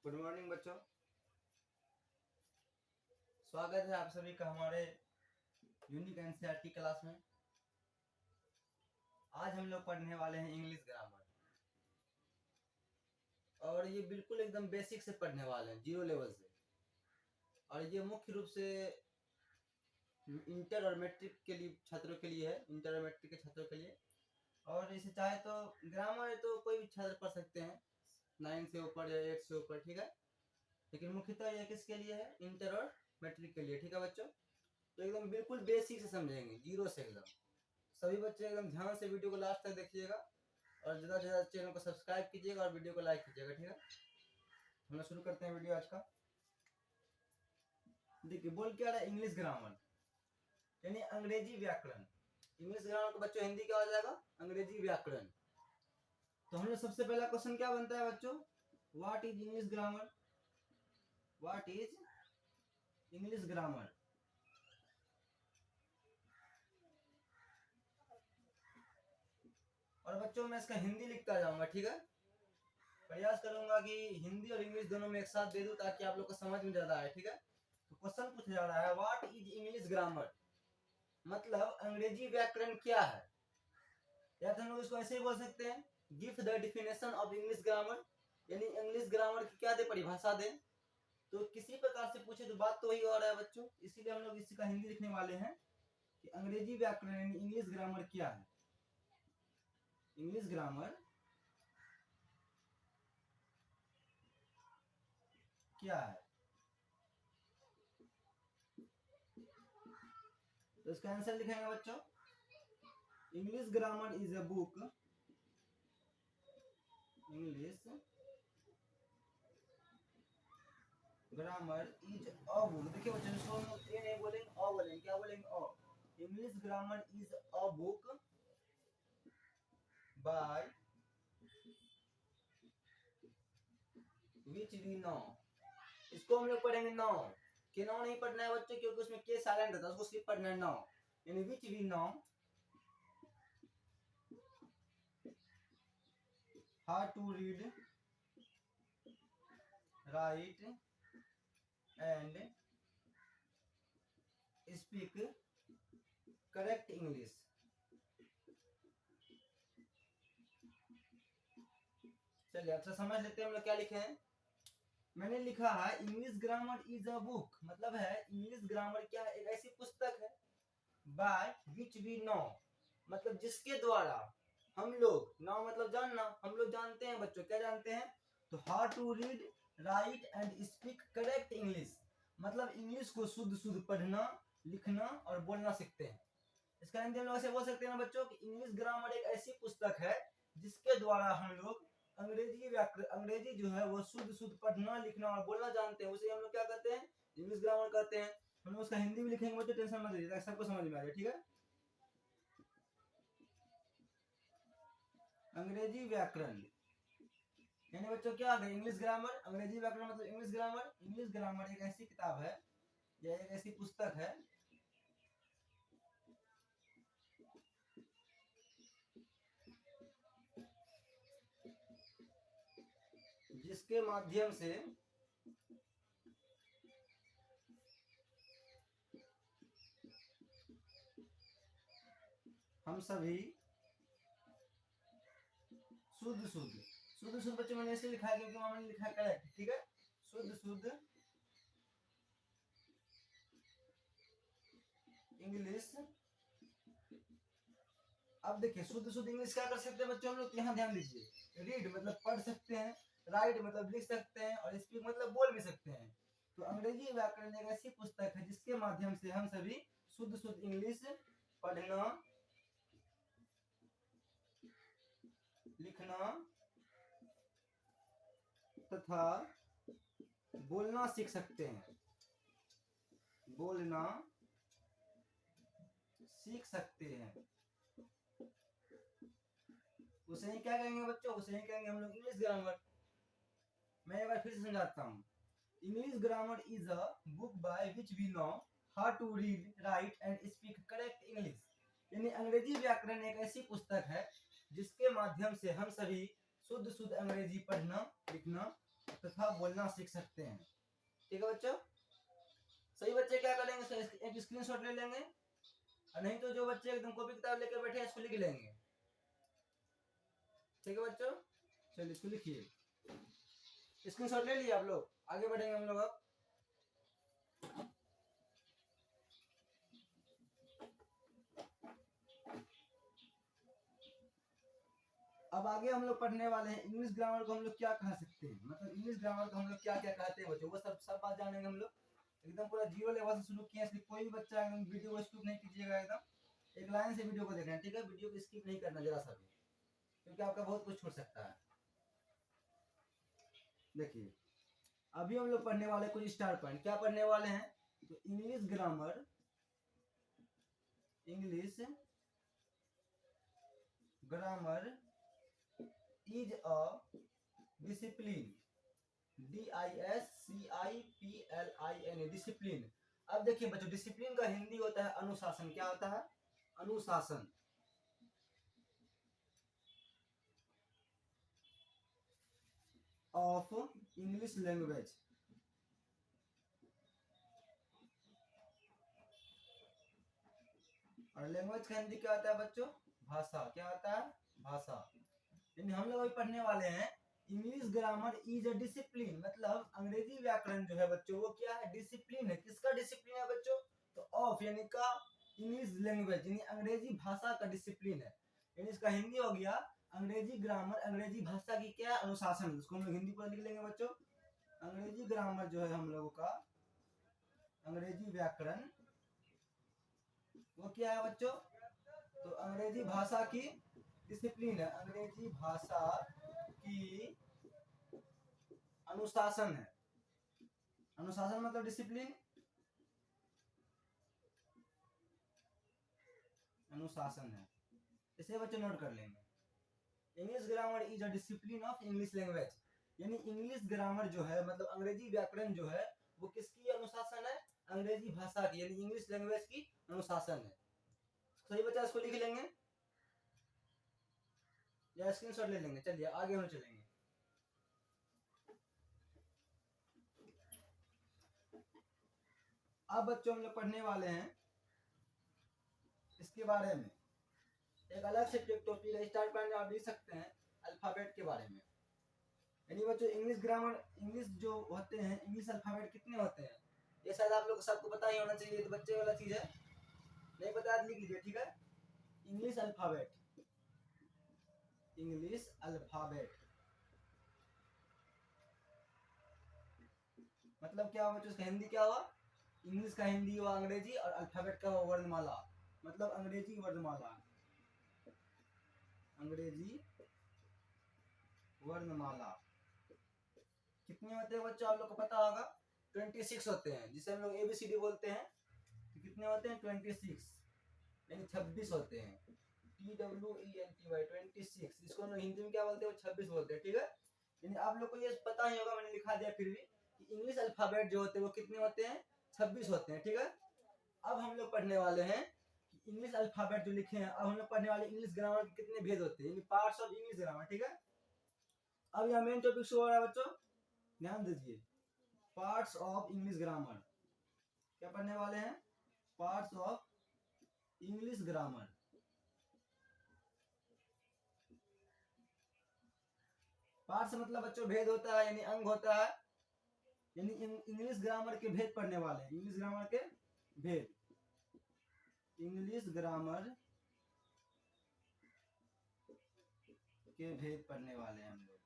Good morning बच्चों, स्वागत है आप सभी का हमारे यूनिक एनसीईआरटी क्लास में। आज हम लोग पढ़ने वाले हैं इंग्लिश ग्रामर और ये बिल्कुल एकदम बेसिक से पढ़ने वाले हैं, 0 लेवल से। और ये मुख्य रूप से इंटर और मैट्रिक के लिए छात्रों के लिए है, इंटर और मैट्रिक के छात्रों के लिए। और इसे चाहे तो ग्रामर तो कोई भी छात्र पढ़ सकते हैं, 9 से ऊपर या 8 से ऊपर, ठीक है। लेकिन मुख्यतः यह किसके लिए है? इंटर और मैट्रिक के लिए, ठीक है बच्चों। तो एकदम बिल्कुल बेसिक से समझेंगे, 0 से एकदम। सभी बच्चे एकदम ध्यान से वीडियो को लास्ट तक देखिएगा और ज़्यादा से ज़्यादा चैनल को सब्सक्राइब कीजिएगा और वीडियो को लाइक कीजिएगा, ठीक है। हम लोग शुरू करते हैं वीडियो आज का। देखिए बोल क्या रहा है, इंग्लिश ग्रामर यानी अंग्रेजी व्याकरण। इंग्लिश ग्रामर का बच्चों हिंदी क्या हो जाएगा? अंग्रेजी व्याकरण। तो हम लोग सबसे पहला क्वेश्चन क्या बनता है बच्चों? What is English grammar? What is English grammar? और बच्चों मैं इसका हिंदी लिखता जाऊंगा, ठीक है। प्रयास करूंगा कि हिंदी और इंग्लिश दोनों में एक साथ दे दूं ताकि आप लोग को समझ में ज्यादा आए, ठीक है। तो क्वेश्चन पूछा जा रहा है, व्हाट इज इंग्लिश ग्रामर, मतलब अंग्रेजी व्याकरण क्या है। या तो हम लोग इसको ऐसे ही बोल सकते हैं, give the definition of English grammar, यानी इंग्लिश ग्रामर की क्या दे, परिभाषा दे। तो किसी प्रकार से पूछे तो बात तो वही हो रहा है बच्चों, इसीलिए हम लोग इसका हिंदी लिखने वाले हैं कि अंग्रेजी व्याकरण यानी इंग्लिश ग्रामर क्या है। इंग्लिश ग्रामर क्या है, तो इसका आंसर लिखेंगे बच्चों, English grammar is a book, English grammar is a book. देखिए बच्चों, इसको हम लोग ए नहीं बोलेंगे, अ बोलेंगे। क्या बोलेंगे? अ। English grammar is a book by which we know. इसको हम लोग पढ़ेंगे नो, के नो नहीं पढ़ना है बच्चों, क्योंकि उसमें के साइलेंट रहता है, उसको सिर्फ पढ़ना है नो, यानी which we know how to read, write and speak correct English. चलिए अच्छा समझ लेते हैं हम लोग क्या लिखे हैं। मैंने लिखा है English grammar is a book, मतलब है इंग्लिश ग्रामर क्या है, एक ऐसी पुस्तक है, बाय विच वी नो, मतलब जिसके द्वारा हम लोग, नो मतलब जानना, हम लोग जानते हैं बच्चों, क्या जानते हैं? तो how to read, write and speak correct English, मतलब इंग्लिश को शुद्ध शुद्ध पढ़ना, लिखना और बोलना सीखते हैं। इसका हिंदी हम लोग ऐसे बोल सकते हैं ना बच्चों कि इंग्लिश ग्रामर एक ऐसी पुस्तक है जिसके द्वारा हम लोग अंग्रेजी व्याकरण, अंग्रेजी जो है वो शुद्ध शुद्ध पढ़ना, लिखना और बोलना जानते हैं, उसे हम लोग क्या कहते हैं? इंग्लिश ग्रामर कहते हैं। हम लोग उसका हिंदी भी लिखेंगे बच्चों, टेंशन मत लीजिए, सबको समझ में आ जाए, ठीक है। अंग्रेजी व्याकरण यानी बच्चों क्या है? English grammar. अंग्रेजी व्याकरण मतलब इंग्लिश ग्रामर। इंग्लिश ग्रामर एक ऐसी किताब है या एक ऐसी पुस्तक है जिसके माध्यम से हम सभी शुद्ध शुद्ध, शुद्ध शुद्ध बच्चों मैंने ऐसे लिखा है क्योंकि मैंने लिखा है करेक्ट, ठीक है। शुद्ध शुद्ध इंग्लिश। अब देखिए शुद्ध शुद्ध इंग्लिश क्या कर सकते हैं बच्चों हम लोग, यहाँ ध्यान दीजिए, रीड मतलब पढ़ सकते हैं, राइट मतलब लिख सकते हैं और स्पीक मतलब बोल भी सकते हैं। तो अंग्रेजी व्याकरण एक ऐसी पुस्तक है जिसके माध्यम से हम सभी शुद्ध शुद्ध इंग्लिश पढ़ना, लिखना तथा बोलना सीख सकते हैं, बोलना सीख सकते हैं। उसे ही क्या कहेंगे बच्चों? उसे ही कहेंगे हम लोग इंग्लिश ग्रामर। मैं एक बार फिर से समझाता हूँ, English grammar is a book by which we know how to read, write and speak correct English, यानी अंग्रेजी व्याकरण एक ऐसी पुस्तक है जिसके माध्यम से हम सभी शुद्ध शुद्ध अंग्रेजी पढ़ना, लिखना तथा बोलना सीख सकते हैं। ठीक है बच्चों, सही बच्चे क्या करेंगे, एक स्क्रीनशॉट ले लेंगे, और नहीं तो जो बच्चे एकदम कॉपी किताब लेकर बैठे हैं इसको लिख लेंगे। ठीक है बच्चों, चलिए इसको लिखिए, स्क्रीनशॉट ले लिए आप लोग, आगे बढ़ेंगे हम लोग। अब आगे हम लोग पढ़ने वाले हैं इंग्लिश ग्रामर को हम लोग क्या कह सकते हैं, मतलब इंग्लिश ग्रामर को हम लोग क्या क्या कहते हैं बच्चों, वो सब बात जानेंगे हम लोग। एकदम पूरा जीरो लेवल से शुरू किया, इसलिए कोई भी बच्चा एकदम वीडियो को स्किप नहीं कीजिएगा, एकदम एक लाइन से वीडियो को देखना है। ठीक है, वीडियो को स्किप नहीं करना जरा सा भी, क्योंकि आपका बहुत कुछ छूट सकता है। देखिए अभी हम लोग पढ़ने वाले कुछ स्टार पॉइंट, क्या पढ़ने वाले हैं, तो English grammar, English grammar is a discipline, DISCIPLIN, discipline. अब देखिए बच्चों, डिसिप्लिन का हिंदी होता है अनुशासन, क्या होता है, अनुशासन। ऑफ इंग्लिश लैंग्वेज, और लैंग्वेज का हिंदी क्या होता है बच्चों, भाषा, क्या होता है, भाषा। यानी हम लोग अभी पढ़ने वाले हैं English grammar is a discipline, मतलब अंग्रेजी व्याकरण जो है बच्चों वो क्या है, डिसिप्लिन है। किसका डिसिप्लिन है बच्चों, तो ऑफ यानी का इंग्लिश लैंग्वेज, यानी अंग्रेजी भाषा का डिसिप्लिन है। यानी इसका हिंदी हो गया अंग्रेजी ग्रामर, अंग्रेजी भाषा की क्या अनुशासन, इसको हम लोग हिंदी पर लिख लेंगे बच्चों। अंग्रेजी ग्रामर जो है हम लोगों का, अंग्रेजी व्याकरण वो क्या है बच्चों, तो अंग्रेजी भाषा की डिसिप्लिन है, अंग्रेजी भाषा की अनुशासन है। अनुशासन मतलब डिसिप्लिन, अनुशासन है, इसे बच्चे नोट कर लेंगे। English grammar is a discipline of English language, यानी इंग्लिश ग्रामर जो है मतलब अंग्रेजी व्याकरण जो है वो किसकी अनुशासन है, अंग्रेजी भाषा की, यानी इंग्लिश लैंग्वेज की अनुशासन है। सही बच्चा, इसको लिख लेंगे या स्क्रीनशॉट ले लेंगे। चलिए आगे हम चलेंगे। अब बच्चों हम लोग पढ़ने वाले हैं इसके बारे में, एक अलग से टॉपिक है, स्टार्ट पॉइंट आप लिख सकते हैं अल्फाबेट के बारे में। यानी बच्चों इंग्लिश ग्रामर, इंग्लिश जो होते हैं, इंग्लिश अल्फाबेट कितने होते हैं, ये शायद आप लोग को सबको पता ही होना चाहिए, तो बच्चे वाला चीज है, नहीं पता लिख लीजिए। ठीक है, इंग्लिश अल्फाबेट, इंग्लिश अल्फाबेट मतलब क्या हुआ बच्चों, इसका हिंदी क्या हुआ, इंग्लिश का हिंदी हुआ अंग्रेजी, और अल्फाबेट का हुआ वर्णमाला, मतलब अंग्रेजी वर्णमाला, अंग्रेजी वर्णमाला। कितने होते हैं बच्चों, आप लोग को पता होगा 26 होते हैं, जिसे हम लोग ABCD बोलते हैं। तो कितने होते हैं, 26, यानी 26 होते हैं, TWENTY 26, इसको हम लोग हिंदी में क्या बोलते हैं, 26 बोलते हैं। ठीक है, यानी आप लोग को ये पता ही होगा, मैंने लिखा दिया फिर भी, कि इंग्लिश अल्फाबेट जो होते हैं वो कितने होते हैं, 26 होते हैं। ठीक है, अब हम लोग पढ़ने वाले हैं इंग्लिश अल्फाबेट जो लिखे हैं, अब हम लोग पढ़ने वाले इंग्लिश ग्रामर के कितने भेद होते हैं, पार्ट्स ऑफ इंग्लिश ग्रामर। ठीक है, अब यहाँ मेन टॉपिक शुरू हो रहा है बच्चों, ध्यान दीजिए। पार्ट्स ऑफ इंग्लिश ग्रामर, क्या पढ़ने वाले हैं, parts of English grammar. Parts मतलब बच्चों भेद होता है, यानी अंग होता है, यानी इंग्लिश ग्रामर के भेद पढ़ने वाले हैं, इंग्लिश ग्रामर के भेद, इंग्लिश ग्रामर के भेद पढ़ने वाले हैं हम लोग।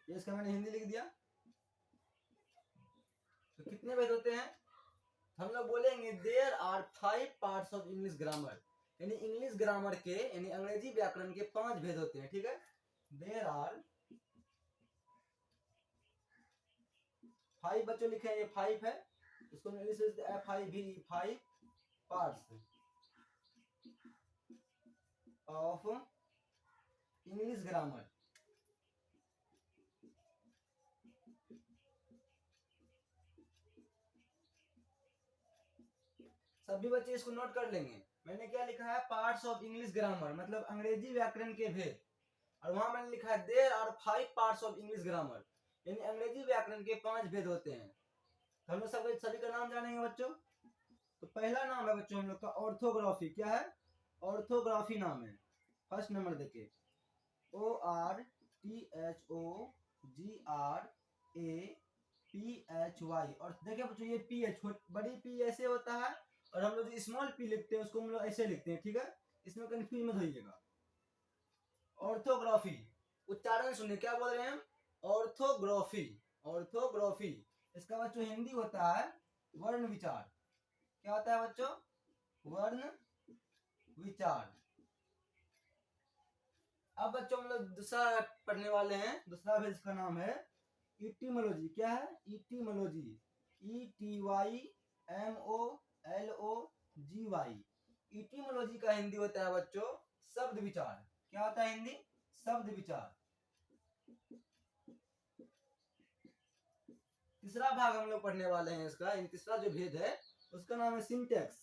ये इसका मैंने हिंदी लिख दिया। तो कितने भेद होते हैं, हम लोग बोलेंगे there are 5 parts of English grammar, यानी इंग्लिश ग्रामर के, यानी अंग्रेजी व्याकरण के 5 भेद होते हैं। ठीक है, देयर आर 5 बच्चों लिखे हैं, ये 5 है, इसको इंग्लिश में FIVE, 5 parts of English grammar. सभी बच्चे इसको नोट कर लेंगे। मैंने क्या लिखा है, पार्ट्स ऑफ इंग्लिश ग्रामर मतलब अंग्रेजी व्याकरण के भेद, और वहां मैंने लिखा है there are 5 parts of English grammar, यानी अंग्रेजी व्याकरण के 5 भेद होते हैं। तो हम लोग सभी का नाम जानेंगे बच्चों। तो पहला नाम है बच्चों हम लोग का ऑर्थोग्राफी। क्या है? ऑर्थोग्राफी नाम है। फर्स्ट नंबर देखिए, ORTHOGRAPHY। और देखिए बच्चों ये पी है, बड़ी पी ऐसे होता है, और हम लोग जो स्मॉल पी लिखते हैं उसको हम लोग ऐसे लिखते हैं। ठीक है, इसमें कंफ्यूज मत होइएगा। ऑर्थोग्राफी, उच्चारण सुनिए, क्या बोल रहे हैं हम? ऑर्थोग्राफी। ऑर्थोग्राफी, इसका बच्चों हिंदी होता है वर्ण विचार। क्या होता है बच्चों? वर्ण विचार। अब बच्चों हम लोग दूसरा पढ़ने वाले हैं। दूसरा भेद का नाम है इटिमोलॉजी। क्या है? Etymology, ETYMOLOGY। इटिमोलॉजी का हिंदी होता है बच्चों शब्द विचार। क्या होता है हिंदी? शब्द विचार। तीसरा भाग हम लोग पढ़ने वाले हैं इसका। तीसरा जो भेद है उसका नाम है सिंटेक्स।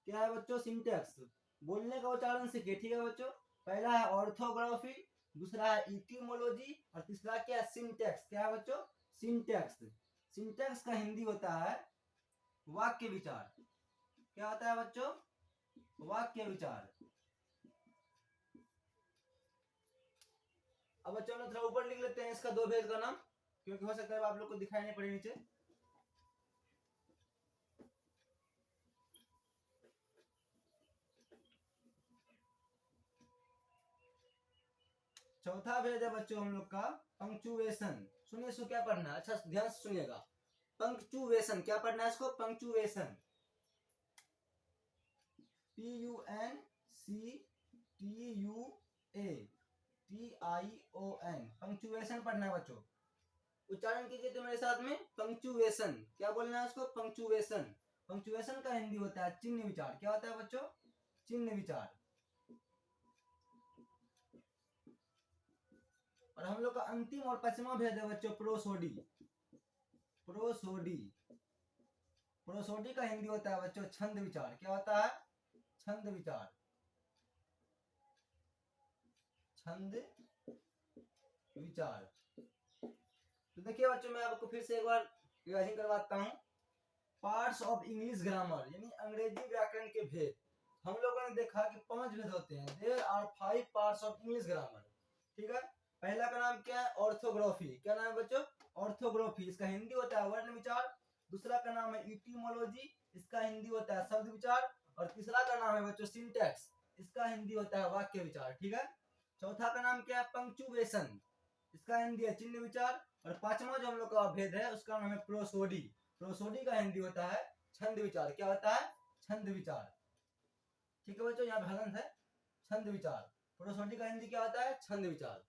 क्या है बच्चों? सिंटेक्स। बोलने का उच्चारण सीखिए। ठीक है बच्चों, पहला है ऑर्थोग्राफी, दूसरा है इटिमोलॉजी, और तीसरा क्या है? सिंटेक्स। क्या है बच्चों? सिंटेक्स। सिंटेक्स का हिंदी होता है वाक्य विचार। क्या होता है बच्चों? वाक्य विचार। अब बच्चों हम लोग थोड़ा ऊपर लिख लेते हैं इसका दो भेद का नाम, क्योंकि हो सकता है आप लोग को दिखाई नहीं पड़े नीचे। चौथा भेद है बच्चों हम लोग का पंक्चुएशन। सुनिए इसको क्या पढ़ना है, अच्छा ध्यान से सुनिएगा। पंक्चुएशन, क्या पढ़ना है इसको? Punctuation, PUNCTUATION। पंक्चुएशन पढ़ना है बच्चों। उच्चारण कीजिए तो मेरे साथ में, पंक्चुएशन। क्या बोलना है उसको? पंक्चुएशन। पंक्चुएशन का हिंदी होता है चिन्ह विचार। क्या होता है बच्चों? चिन्ह विचार। और हम लोग का अंतिम और 5वां भेद है बच्चों प्रोसोडी। प्रोसोडी, प्रोसोडी का हिंदी होता है बच्चों छंद विचार। क्या होता है? छंद विचार। छंद विचार। तो देखिए बच्चों, मैं आपको फिर से एक बार रिवाइजिंग करवाता हूँ। पार्ट्स ऑफ इंग्लिश ग्रामर, यानी अंग्रेजी व्याकरण के भेद। हम लोगों ने देखा कि 5 भेद होते हैं। There are 5 parts of English grammar. ठीक है, पहला का नाम क्या है? ऑर्थोग्राफी। क्या नाम है बच्चों? ऑर्थोग्राफी। इसका हिंदी होता है वर्ण विचार। दूसरा का नाम है इटिमोलॉजी, इसका हिंदी होता है शब्द विचार। और तीसरा का नाम है बच्चों सिंटैक्स, इसका हिंदी होता है वाक्य विचार। ठीक है, चौथा का नाम क्या है? पंक्चुएशन, इसका हिंदी है चिन्ह विचार। और 5वां जो हम लोग का भेद है उसका नाम है प्रोसोडी। प्रोसोडी का हिंदी होता है छंद विचार। क्या होता है? छंद विचार। ठीक है बच्चों, यहाँ बैलेंस है छंद विचार। प्रोसोडी का हिंदी क्या होता है? छंद विचार।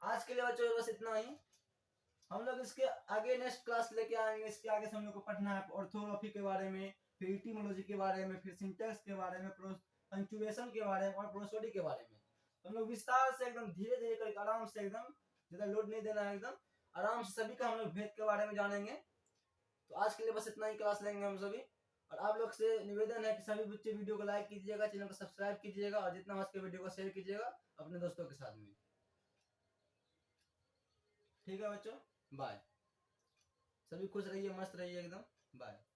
आज के लिए बच्चों बस इतना ही। हम लोग इसके आगे नेक्स्ट क्लास लेके आएंगे। इसके आगे से हम लोग को पढ़ना है ऑर्थोग्राफी के बारे में, फिर इटिमोलॉजी के बारे में, फिर सिंटैक्स के बारे में, पंक्चुएशन के बारे में, और प्रोसोडी के बारे में। हम लोग विस्तार से एकदम धीरे धीरे करके आराम से, एकदम ज्यादा लोड नहीं देना है, एकदम आराम से सभी का हम लोग भेद के बारे में जानेंगे। तो आज के लिए बस इतना ही क्लास लेंगे हम सभी। और आप लोग से निवेदन है कि सभी बच्चे वीडियो को लाइक कीजिएगा, चैनल को सब्सक्राइब कीजिएगा, और जितना हो सके वीडियो को शेयर कीजिएगा अपने दोस्तों के साथ में। ठीक है बच्चों, बाय। सभी खुश रहिए, मस्त रहिए एकदम। बाय।